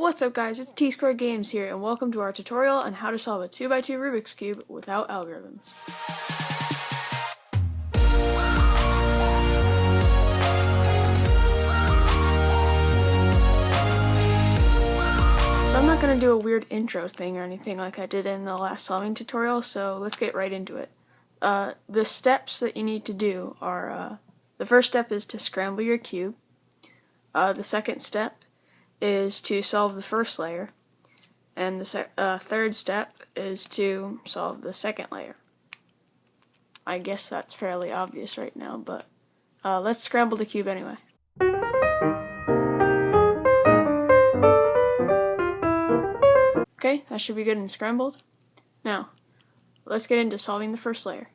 What's up guys, it's T-Squared Games here, and welcome to our tutorial on how to solve a 2x2 Rubik's Cube without algorithms. So I'm not going to do a weird intro thing or anything like I did in the last solving tutorial, so let's get right into it. The steps that you need to do are, the first step is to scramble your cube. The second step is to solve the first layer, and the third step is to solve the second layer. I guess that's fairly obvious right now, but let's scramble the cube anyway. Okay, that should be good and scrambled. Now, let's get into solving the first layer.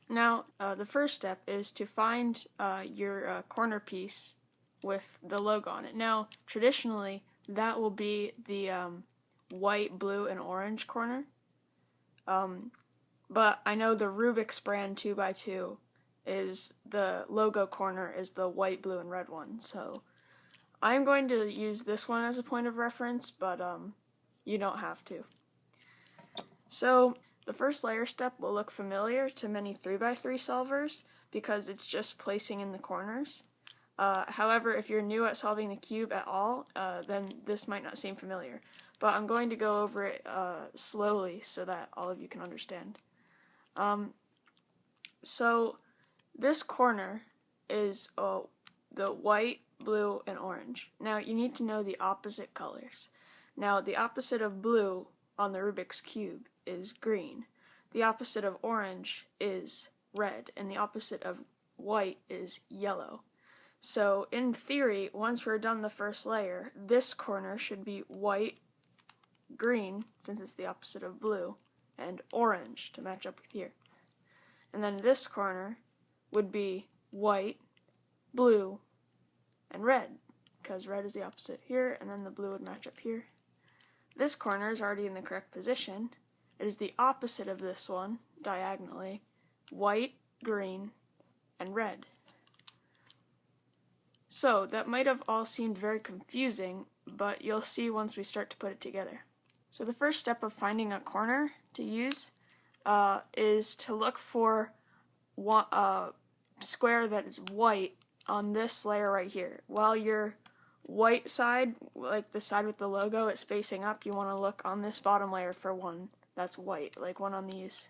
Now, the first step is to find your corner piece with the logo on it. Now, traditionally, that will be the white, blue, and orange corner. But I know the Rubik's brand 2x2 is the logo corner is the white, blue, and red one. So I'm going to use this one as a point of reference, but you don't have to. So the first layer step will look familiar to many 3x3 solvers because it's just placing in the corners. However, if you're new at solving the cube at all, then this might not seem familiar. But I'm going to go over it slowly so that all of you can understand. So this corner is the white, blue, and orange. Now you need to know the opposite colors. Now the opposite of blue on the Rubik's Cube is green. The opposite of orange is red, and the opposite of white is yellow. So in theory, once we're done the first layer, this corner should be white, green, since it's the opposite of blue, and orange to match up with here. And then this corner would be white, blue, and red, because red is the opposite here, and then the blue would match up here. This corner is already in the correct position. It is the opposite of this one, diagonally, white, green, and red. So that might have all seemed very confusing, but you'll see once we start to put it together. So the first step of finding a corner to use is to look for a square that is white on this layer right here. While your white side, like the side with the logo, is facing up, you want to look on this bottom layer for one that's white, like one on these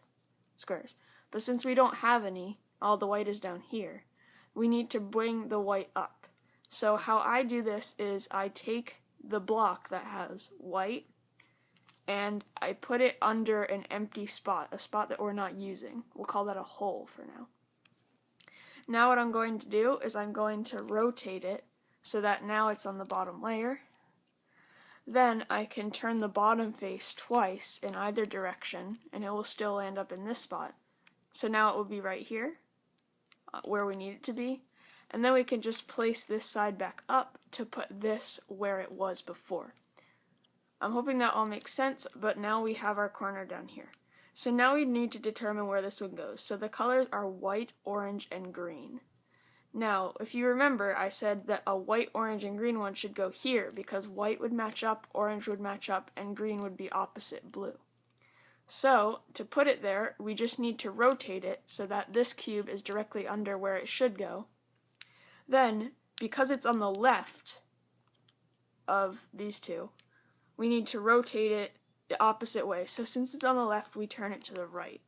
squares. But since we don't have any, all the white is down here, we need to bring the white up. So how I do this is I take the block that has white and I put it under an empty spot, a spot that we're not using. We'll call that a hole for now. Now what I'm going to do is I'm going to rotate it so that now it's on the bottom layer. Then I can turn the bottom face twice in either direction and it will still end up in this spot. So now it will be right here where we need it to be. And then we can just place this side back up to put this where it was before. I'm hoping that all makes sense, but now we have our corner down here. So now we need to determine where this one goes. So the colors are white, orange, and green. Now, if you remember, I said that a white, orange, and green one should go here because white would match up, orange would match up, and green would be opposite blue. So, to put it there, we just need to rotate it so that this cube is directly under where it should go. Then, because it's on the left of these two, we need to rotate it the opposite way. So since it's on the left, we turn it to the right.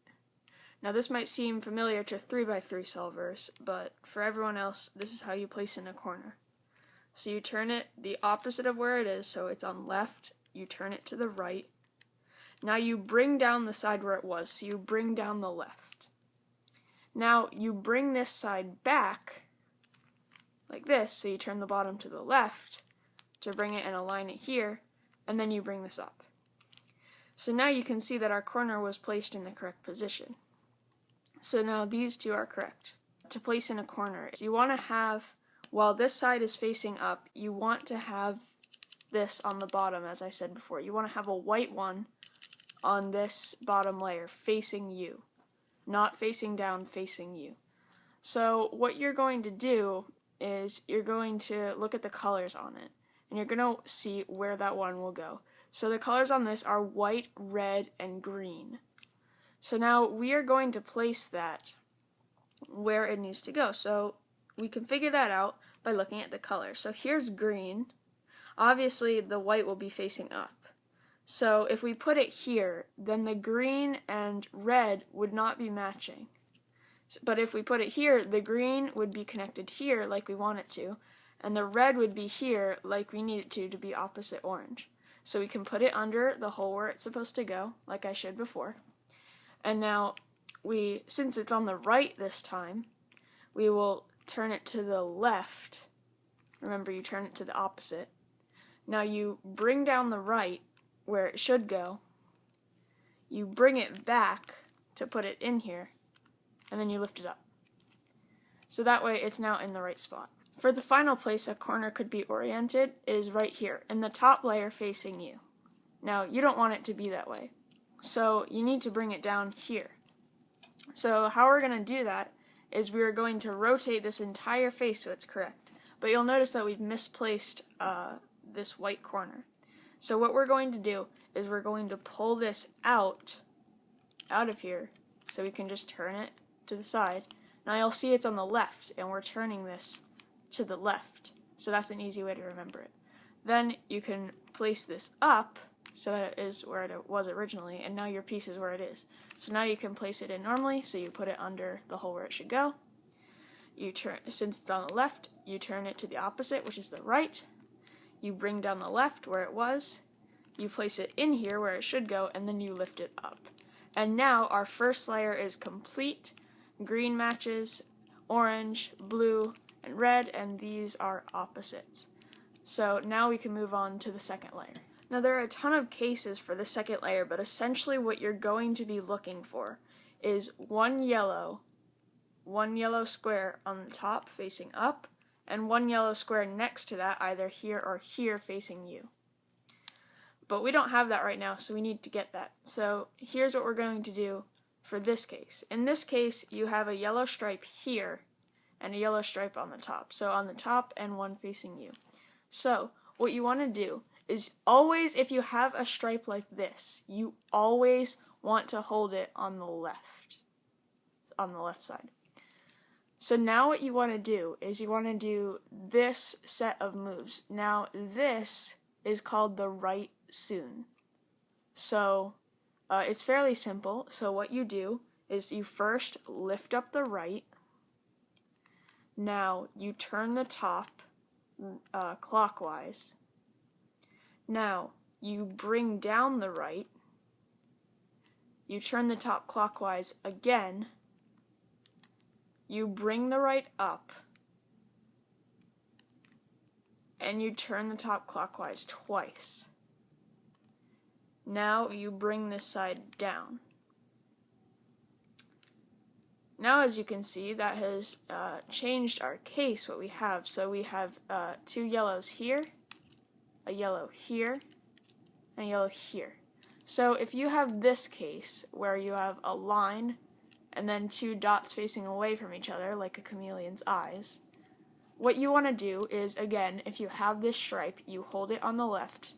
Now this might seem familiar to 3x3 solvers, but for everyone else, this is how you place in a corner. So you turn it the opposite of where it is, so it's on left, you turn it to the right. Now you bring down the side where it was, so you bring down the left. Now you bring this side back like this, so you turn the bottom to the left to bring it and align it here, and then you bring this up. So now you can see that our corner was placed in the correct position. So now these two are correct. To place in a corner, you want to have, while this side is facing up, you want to have this on the bottom, as I said before. You want to have a white one on this bottom layer facing you, not facing down, facing you. So what you're going to do is you're going to look at the colors on it. and you're going to see where that one will go. So the colors on this are white, red, and green. So now we are going to place that where it needs to go. So we can figure that out by looking at the color. So here's green. Obviously the white will be facing up. So if we put it here, then the green and red would not be matching. But if we put it here, the green would be connected here like we want it to, and the red would be here like we need it to be opposite orange. So we can put it under the hole where it's supposed to go, like I showed before. And now, since it's on the right this time, we will turn it to the left. Remember, you turn it to the opposite. Now you bring down the right where it should go. You bring it back to put it in here, and then you lift it up. So that way it's now in the right spot. For the final place a corner could be oriented is right here, in the top layer facing you. Now, you don't want it to be that way, so you need to bring it down here. So how we're going to do that is we are going to rotate this entire face so it's correct. But you'll notice that we've misplaced this white corner. So what we're going to do is we're going to pull this out of here, so we can just turn it to the side. Now you'll see it's on the left, and we're turning this to the left. So that's an easy way to remember it. Then you can place this up so that it is where it was originally, and now your piece is where it is. So now you can place it in normally, so you put it under the hole where it should go. You turn, since it's on the left, you turn it to the opposite, which is the right. You bring down the left where it was, you place it in here where it should go, and then you lift it up. And now our first layer is complete. Green matches orange, blue, and red, and these are opposites. So now we can move on to the second layer. Now there are a ton of cases for the second layer, but essentially what you're going to be looking for is one yellow square on the top facing up, and one yellow square next to that, either here or here facing you. But we don't have that right now, so we need to get that. So here's what we're going to do for this case. In this case, you have a yellow stripe here and a yellow stripe on the top. So on the top and one facing you. So what you want to do is always, if you have a stripe like this, you always want to hold it on the left side. So now what you want to do is you want to do this set of moves. Now this is called the right soon. So it's fairly simple. So what you do is you first lift up the right. Now you turn the top clockwise. Now you bring down the right. You turn the top clockwise again. You bring the right up, and you turn the top clockwise twice. Now you bring this side down. Now, as you can see, that has changed our case, what we have. So we have two yellows here, a yellow here, and a yellow here. So if you have this case, where you have a line and then two dots facing away from each other, like a chameleon's eyes, what you want to do is, again, if you have this stripe, you hold it on the left,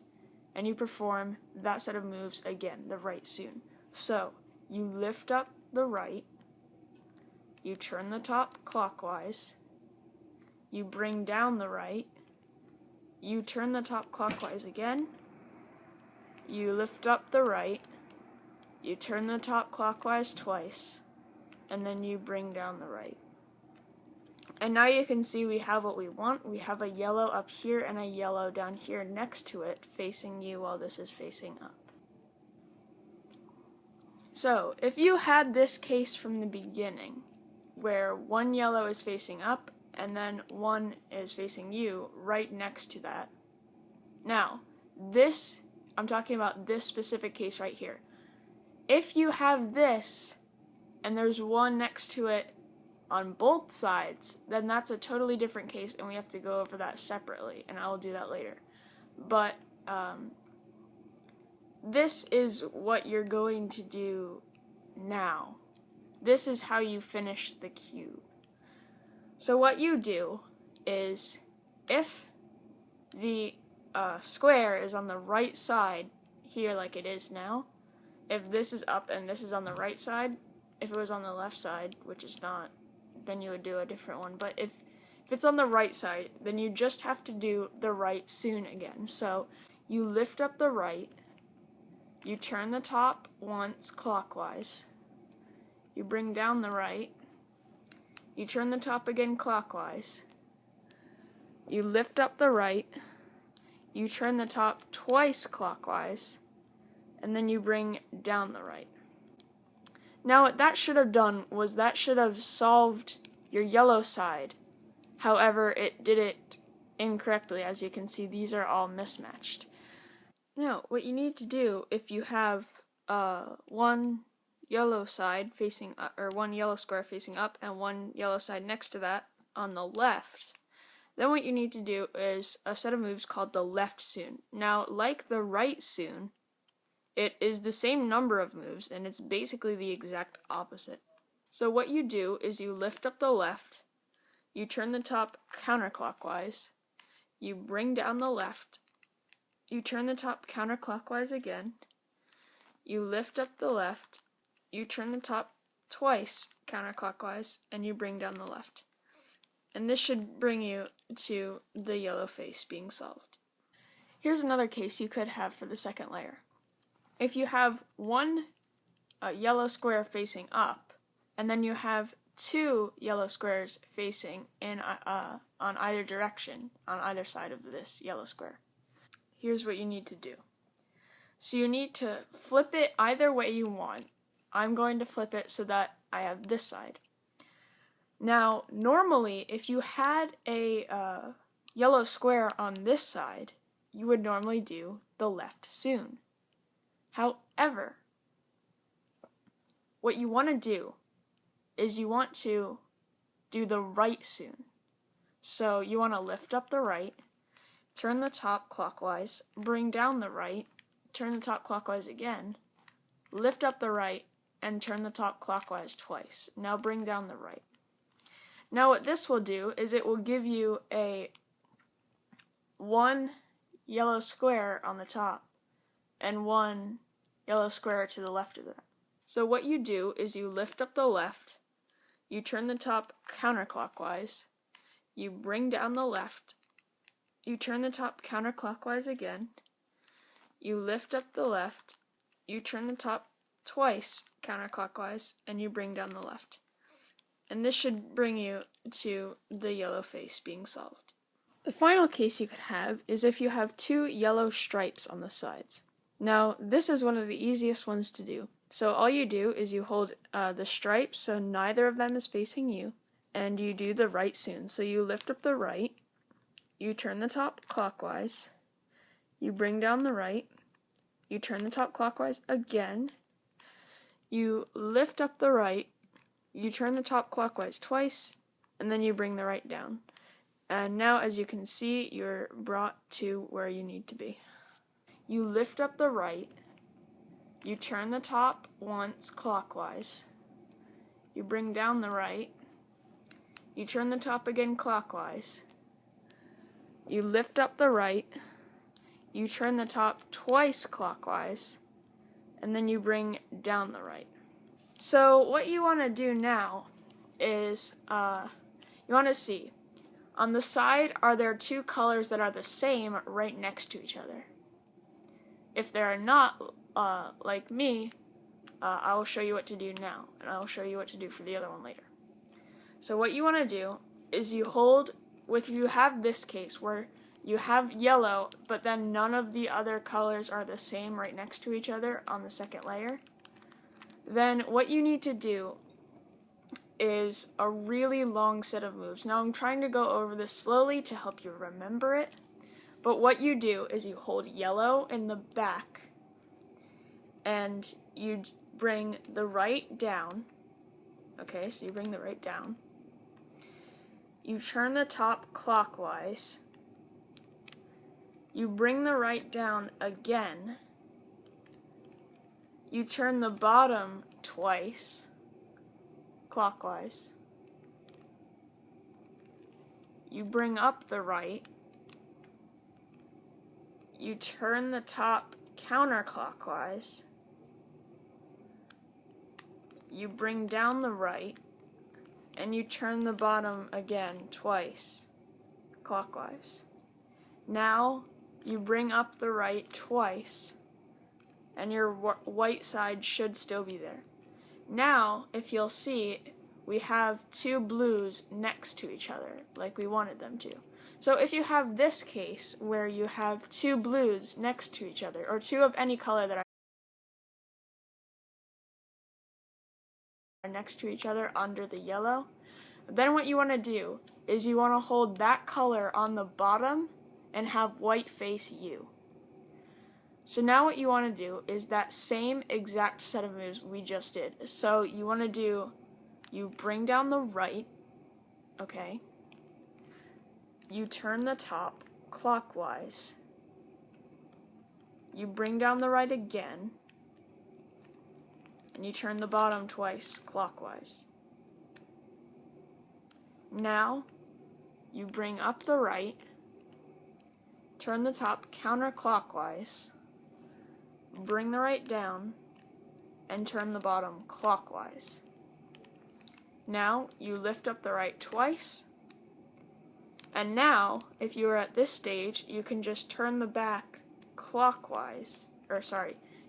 and you perform that set of moves again, the right soon. So, you lift up the right, you turn the top clockwise, you bring down the right, you turn the top clockwise again, you lift up the right, you turn the top clockwise twice, and then you bring down the right. And now you can see we have what we want. We have a yellow up here and a yellow down here next to it, facing you while this is facing up. So, if you had this case from the beginning, where one yellow is facing up, and then one is facing you right next to that. Now, this, I'm talking about this specific case right here. If you have this, and there's one next to it on both sides, then that's a totally different case, and we have to go over that separately, and I will do that later. But this is what you're going to do now. This is how you finish the cube. So what you do is, if the square is on the right side here like it is now, if this is up and this is on the right side, if it was on the left side, which is not, then you would do a different one. But if it's on the right side, then you just have to do the right soon again. So you lift up the right, you turn the top once clockwise, you bring down the right, you turn the top again clockwise, you lift up the right, you turn the top twice clockwise, and then you bring down the right. Now what that should have done was that should have solved your yellow side. However, it did it incorrectly. As you can see, these are all mismatched. Now, what you need to do if you have one yellow side facing up, or one yellow square facing up and one yellow side next to that on the left, then what you need to do is a set of moves called the left soon. Now, like the right soon, it is the same number of moves, and it's basically the exact opposite. So what you do is you lift up the left, you turn the top counterclockwise, you bring down the left, you turn the top counterclockwise again, you lift up the left, you turn the top twice counterclockwise, and you bring down the left. And this should bring you to the yellow face being solved. Here's another case you could have for the second layer. If you have one yellow square facing up, and then you have two yellow squares facing in on either direction, on either side of this yellow square, here's what you need to do. So you need to flip it either way you want. I'm going to flip it so that I have this side. Now, normally, if you had a yellow square on this side, you would normally do the left soon. However, what you want to do is you want to do the right soon. So you want to lift up the right, turn the top clockwise, bring down the right, turn the top clockwise again, lift up the right, and turn the top clockwise twice. Now bring down the right. Now what this will do is it will give you a one yellow square on the top and one yellow square to the left of that. So what you do is you lift up the left, you turn the top counterclockwise, you bring down the left, you turn the top counterclockwise again, you lift up the left, you turn the top twice counterclockwise, and you bring down the left. And this should bring you to the yellow face being solved. The final case you could have is if you have two yellow stripes on the sides. Now, this is one of the easiest ones to do. So all you do is you hold the stripes so neither of them is facing you, and you do the right soon. So you lift up the right, you turn the top clockwise, you bring down the right, you turn the top clockwise again, you lift up the right, you turn the top clockwise twice, and then you bring the right down. And now, as you can see, you're brought to where you need to be. You lift up the right, you turn the top once clockwise, you bring down the right, you turn the top again clockwise, you lift up the right, you turn the top twice clockwise, and then you bring down the right. So what you want to do now is you want to see, on the side, are there two colors that are the same right next to each other? If they are not, like me, I will show you what to do now, and I will show you what to do for the other one later. So what you want to do is you hold, you have this case where you have yellow, but then none of the other colors are the same right next to each other on the second layer. Then what you need to do is a really long set of moves. Now I'm trying to go over this slowly to help you remember it, but what you do is you hold yellow in the back, and you bring the right down. Okay, so you bring the right down. You turn the top clockwise. You bring the right down again. You turn the bottom twice clockwise. You bring up the right. you turn the top counterclockwise, you bring down the right, and you turn the bottom again twice, clockwise. Now, you bring up the right twice, and your white side should still be there. Now, if you'll see, we have two blues next to each other, like we wanted them to. So if you have this case, where you have two blues next to each other, or two of any color that are next to each other under the yellow, then what you want to do is you want to hold that color on the bottom and have white face you. So now what you want to do is that same exact set of moves we just did. So you want to do, you bring down the right, okay, you turn the top clockwise, you bring down the right again, and you turn the bottom twice clockwise. Now, you bring up the right, turn the top counterclockwise, bring the right down, and turn the bottom clockwise. Now, you lift up the right twice, and now, if you are at this stage, you can just turn the back clockwise,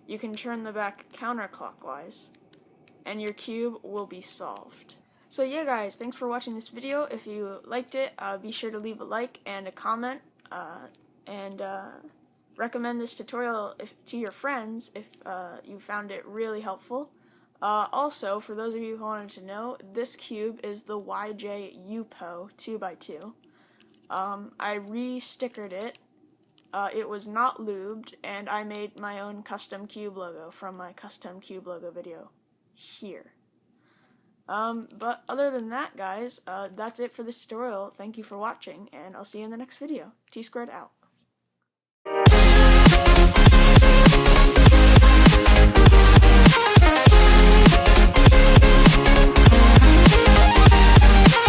you can turn the back counterclockwise, and your cube will be solved. So yeah guys, thanks for watching this video. If you liked it, be sure to leave a like and a comment, and recommend this tutorial to your friends if you found it really helpful. Also, for those of you who wanted to know, this cube is the YJ UPO 2x2. I re-stickered it. It was not lubed, and I made my own custom cube logo from my custom cube logo video here. But other than that, guys, that's it for this tutorial. Thank you for watching, and I'll see you in the next video. T-Squared out.